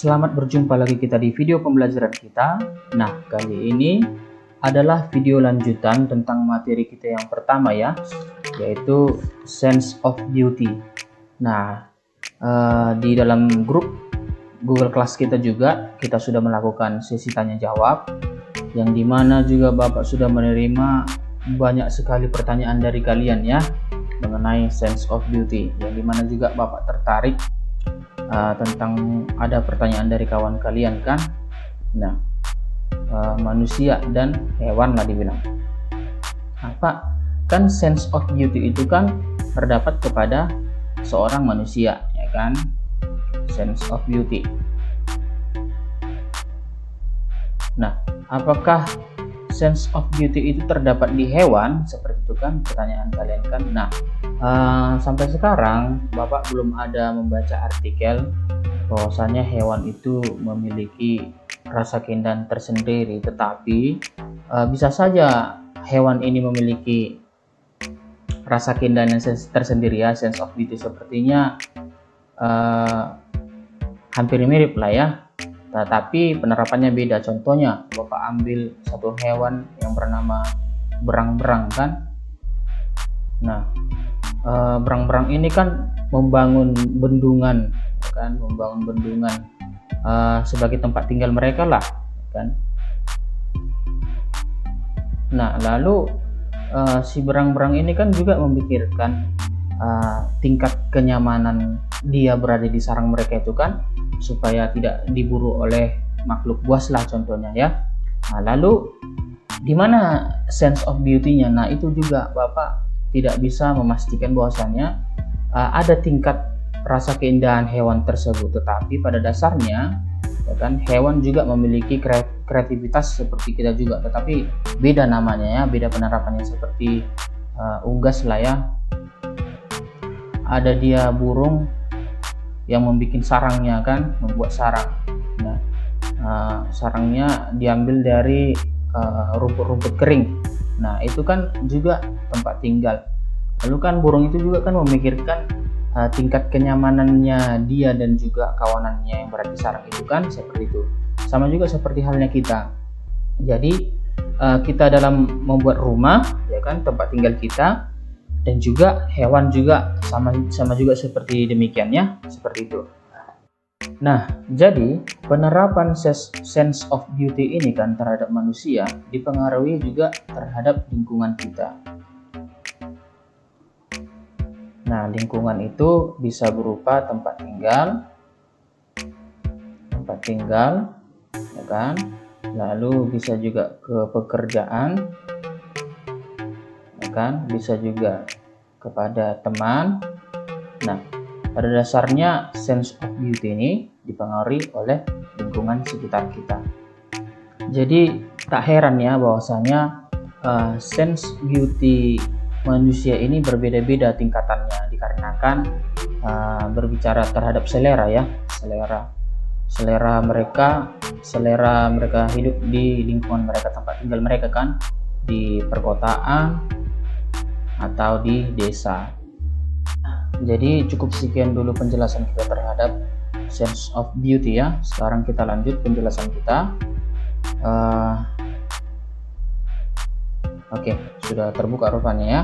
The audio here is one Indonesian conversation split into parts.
Selamat berjumpa lagi kita di video pembelajaran kita. Nah, kali ini adalah video lanjutan tentang materi kita yang pertama ya, yaitu Sense of Beauty. Nah, di dalam grup Google Class kita juga kita sudah melakukan sesi tanya jawab, yang dimana juga Bapak sudah menerima banyak sekali pertanyaan dari kalian ya mengenai Sense of Beauty, yang dimana juga Bapak tertarik tentang ada pertanyaan dari kawan kalian kan. Nah, manusia dan hewan lah dibilang. Apa kan sense of beauty itu kan terdapat kepada seorang manusia ya kan, sense of beauty. Nah, apakah sense of beauty itu terdapat di hewan? Seperti itu kan pertanyaan kalian kan. Nah, sampai sekarang Bapak belum ada membaca artikel bahwasanya hewan itu memiliki rasa keindahan tersendiri, tetapi bisa saja hewan ini memiliki rasa keindahan yang tersendiri ya, sense of beauty. Sepertinya hampir mirip lah ya, tetapi penerapannya beda. Contohnya Bapak ambil satu hewan yang bernama berang-berang kan. Nah, berang-berang ini kan membangun bendungan kan, sebagai tempat tinggal mereka lah kan. Nah, lalu si berang-berang ini kan juga memikirkan tingkat kenyamanan dia berada di sarang mereka itu kan, supaya tidak diburu oleh makhluk buas lah contohnya ya. Nah, lalu di mana sense of beauty-nya? Nah, itu juga Bapak tidak bisa memastikan bahwasannya ada tingkat rasa keindahan hewan tersebut, tetapi pada dasarnya ya kan, hewan juga memiliki kreativitas seperti kita juga, tetapi beda namanya ya, beda penerapannya. Seperti unggas lah ya, ada dia burung yang membuat sarangnya kan, membuat sarang. Nah, sarangnya diambil dari rumput-rumput kering. Nah, itu kan juga tempat tinggal. Lalu kan burung itu juga kan memikirkan tingkat kenyamanannya dia dan juga kawanannya yang berada di sarang itu kan, seperti itu. Sama juga seperti halnya kita. Jadi kita dalam membuat rumah ya kan, tempat tinggal kita, dan juga hewan juga sama juga seperti demikian ya, seperti itu. Nah, jadi penerapan sense of beauty ini kan terhadap manusia dipengaruhi juga terhadap lingkungan kita. Nah, lingkungan itu bisa berupa tempat tinggal ya kan, lalu bisa juga ke pekerjaan ya kan, bisa juga kepada teman. Nah, pada dasarnya sense of beauty ini dipengaruhi oleh lingkungan sekitar kita. Jadi tak heran ya bahwasanya sense beauty manusia ini berbeda-beda tingkatannya, dikarenakan berbicara terhadap selera ya, selera mereka hidup di lingkungan mereka, tempat tinggal mereka kan, di perkotaan atau di desa. Jadi cukup sekian dulu penjelasan kita terhadap sense of beauty ya. Sekarang kita lanjut penjelasan kita. Oke, sudah terbuka rupanya ya.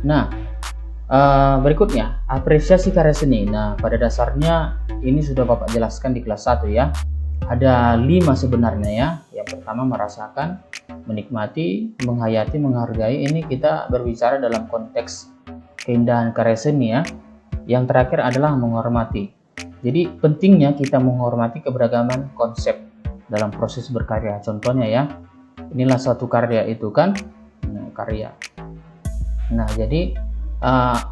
Nah, berikutnya apresiasi karya seni. Nah, pada dasarnya ini sudah Bapak jelaskan di kelas 1 ya. Ada 5 sebenarnya ya. Yang pertama merasakan, menikmati, menghayati, menghargai. Ini kita berbicara dalam konteks keindahan karya seni ya. Yang terakhir adalah menghormati. Jadi pentingnya kita menghormati keberagaman konsep dalam proses berkarya. Contohnya ya, inilah satu karya itu kan, karya. Nah, jadi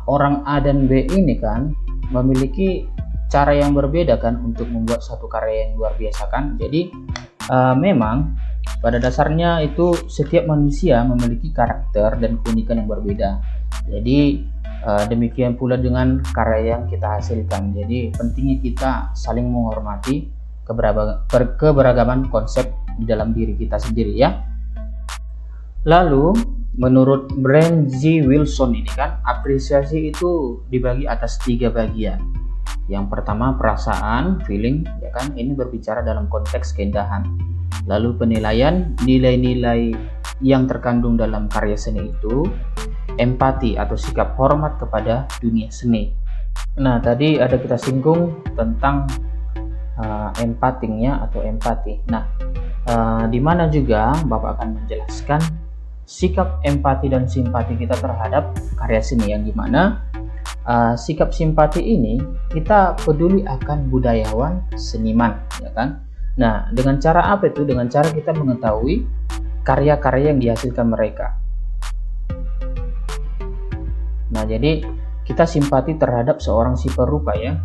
orang A dan B ini kan memiliki cara yang berbeda kan untuk membuat satu karya yang luar biasa kan. Jadi memang pada dasarnya itu setiap manusia memiliki karakter dan keunikan yang berbeda. Jadi demikian pula dengan karya yang kita hasilkan. Jadi pentingnya kita saling menghormati keberagaman konsep di dalam diri kita sendiri ya. Lalu menurut Brent G. Wilson ini kan, apresiasi itu dibagi atas 3 bagian. Yang pertama perasaan, feeling, ya kan? Ini berbicara dalam konteks keindahan. Lalu penilaian, nilai-nilai yang terkandung dalam karya seni itu. Empati atau sikap hormat kepada dunia seni. Nah, tadi ada kita singgung tentang empatingnya atau empati. Nah, di mana juga Bapak akan menjelaskan sikap empati dan simpati kita terhadap karya seni, yang dimana sikap simpati ini kita peduli akan budayawan, seniman, ya kan? Nah, dengan cara apa itu? Dengan cara kita mengetahui karya-karya yang dihasilkan mereka. Nah, jadi kita simpati terhadap seorang si perupa ya.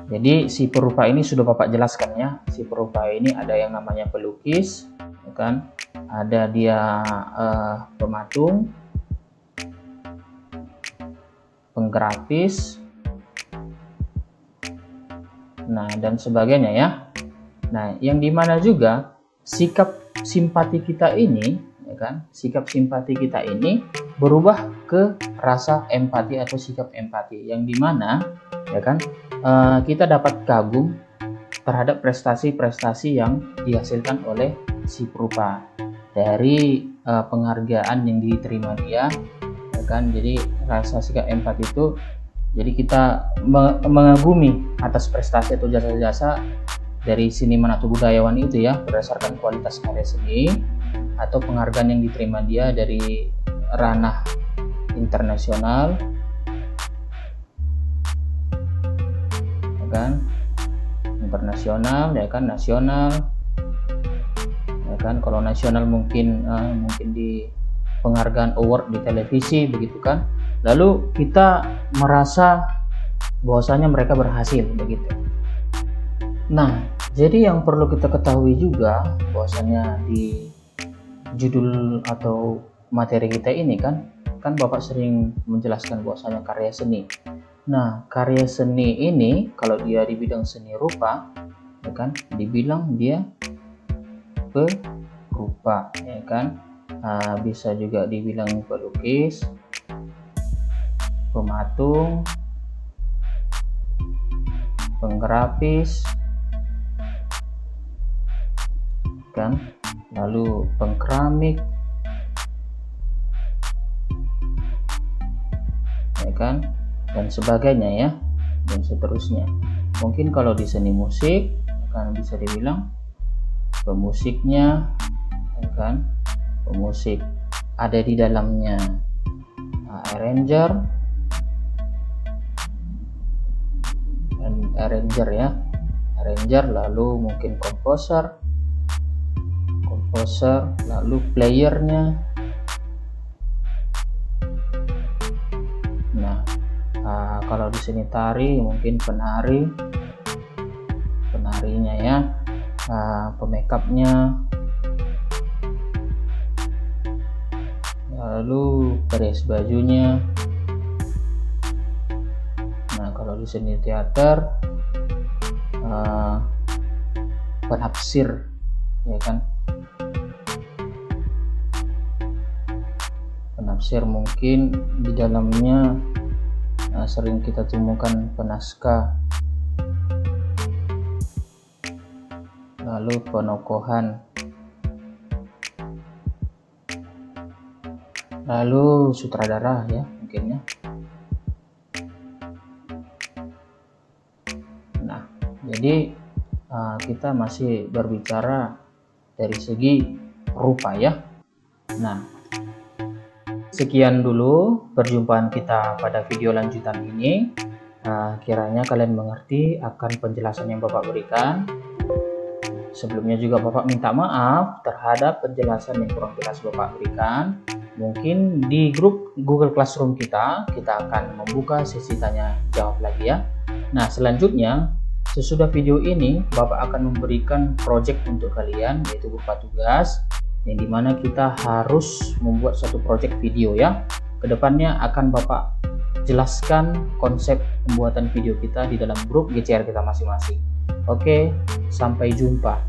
Jadi si perupa ini sudah Bapak jelaskan ya. Si perupa ini ada yang namanya pelukis, ya kan? Ada dia pematung, penggrafis, nah dan sebagainya ya. Nah, yang dimana juga sikap simpati kita ini, ya kan? Sikap simpati kita ini berubah ke rasa empati atau sikap empati, yang dimana, ya kan? Kita dapat kagum terhadap prestasi-prestasi yang dihasilkan oleh si perupa dari penghargaan yang diterima dia, ya kan? Jadi rasa sikap empati itu, jadi kita mengagumi atas prestasi atau jasa-jasa dari seniman atau budayawan itu ya, berdasarkan kualitas karya seni atau penghargaan yang diterima dia dari ranah internasional, kan, internasional, ya kan, nasional, ya kan. Kalau nasional mungkin di penghargaan award di televisi, begitu kan. Lalu kita merasa bahwasanya mereka berhasil, begitu. Nah, jadi yang perlu kita ketahui juga bahwasanya di judul atau materi kita ini kan Bapak sering menjelaskan bahwasanya karya seni. Nah, karya seni ini kalau dia di bidang seni rupa, ya kan, dibilang dia perupa, ya kan. Bisa juga dibilang pelukis, pematung, penggrafis, kan, lalu pengkeramik, ya kan, dan sebagainya ya, dan seterusnya. Mungkin kalau di seni musik kan bisa dibilang pemusiknya, ya kan, pemusik ada di dalamnya arranger ya, arranger, lalu mungkin komposer, lalu playernya. Nah, kalau di seni tari mungkin penarinya ya, pemakeupnya, lalu perias bajunya. Nah, kalau di seni teater penafsir, ya kan, penafsir mungkin di dalamnya sering kita temukan penaskah, lalu penokohan, lalu sutradara ya mungkin ya. Nah, jadi kita masih berbicara dari segi rupa ya. Nah, sekian dulu perjumpaan kita pada video lanjutan ini. Kiranya kalian mengerti akan penjelasan yang Bapak berikan. Sebelumnya juga Bapak minta maaf terhadap penjelasan yang kurang jelas Bapak berikan. Mungkin di grup Google Classroom kita akan membuka sesi tanya jawab lagi ya. Nah, selanjutnya sesudah video ini Bapak akan memberikan project untuk kalian, yaitu berupa tugas yang dimana kita harus membuat satu project video ya. Kedepannya akan Bapak jelaskan konsep pembuatan video kita di dalam grup GCR kita masing-masing. Oke, sampai jumpa.